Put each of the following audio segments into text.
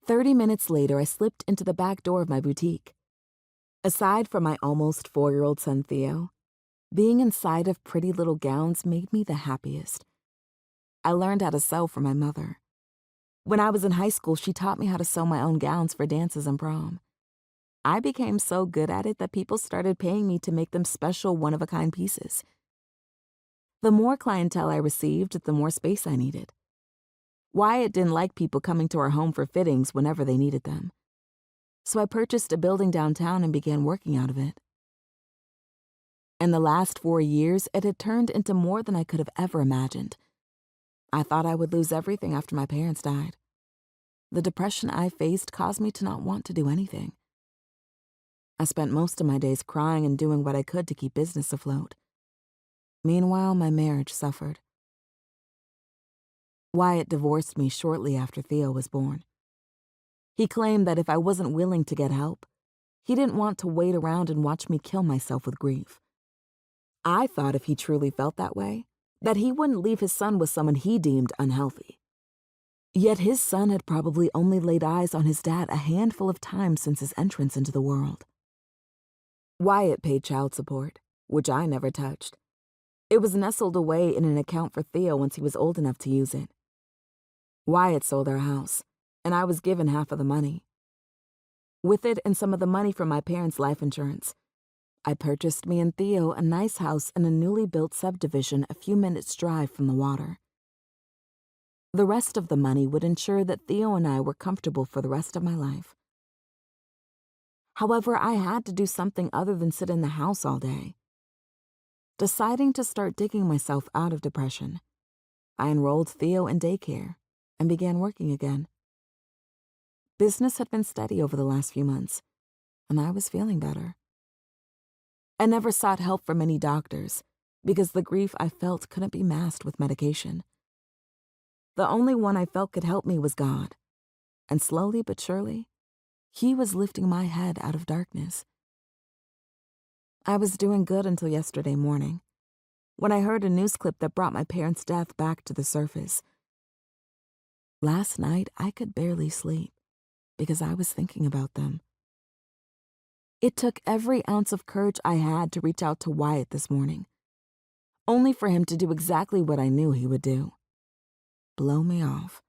30 minutes later, I slipped into the back door of my boutique. Aside from my almost 4-year-old son Theo, being inside of pretty little gowns made me the happiest. I learned how to sew from my mother. When I was in high school, she taught me how to sew my own gowns for dances and prom. I became so good at it that people started paying me to make them special one-of-a-kind pieces. The more clientele I received, the more space I needed. Wyatt didn't like people coming to our home for fittings whenever they needed them. So I purchased a building downtown and began working out of it. In the last 4 years, it had turned into more than I could have ever imagined. I thought I would lose everything after my parents died. The depression I faced caused me to not want to do anything. I spent most of my days crying and doing what I could to keep business afloat. Meanwhile, my marriage suffered. Wyatt divorced me shortly after Theo was born. He claimed that if I wasn't willing to get help, he didn't want to wait around and watch me kill myself with grief. I thought if he truly felt that way, that he wouldn't leave his son with someone he deemed unhealthy. Yet his son had probably only laid eyes on his dad a handful of times since his entrance into the world. Wyatt paid child support, which I never touched. It was nestled away in an account for Theo once he was old enough to use it. Wyatt sold our house, and I was given half of the money. With it and some of the money from my parents' life insurance, I purchased me and Theo a nice house in a newly built subdivision a few minutes' drive from the water. The rest of the money would ensure that Theo and I were comfortable for the rest of my life. However, I had to do something other than sit in the house all day. Deciding to start digging myself out of depression, I enrolled Theo in daycare and began working again. Business had been steady over the last few months, and I was feeling better. I never sought help from any doctors because the grief I felt couldn't be masked with medication. The only one I felt could help me was God, and slowly but surely, He was lifting my head out of darkness. I was doing good until yesterday morning, when I heard a news clip that brought my parents' death back to the surface. Last night, I could barely sleep because I was thinking about them. It took every ounce of courage I had to reach out to Wyatt this morning, only for him to do exactly what I knew he would do: blow me off.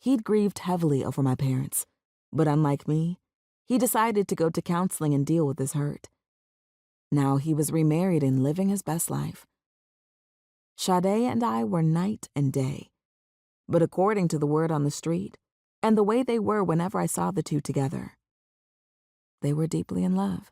He'd grieved heavily over my parents, but unlike me, he decided to go to counseling and deal with his hurt. Now he was remarried and living his best life. Sade and I were night and day, but according to the word on the street, and the way they were whenever I saw the two together, they were deeply in love.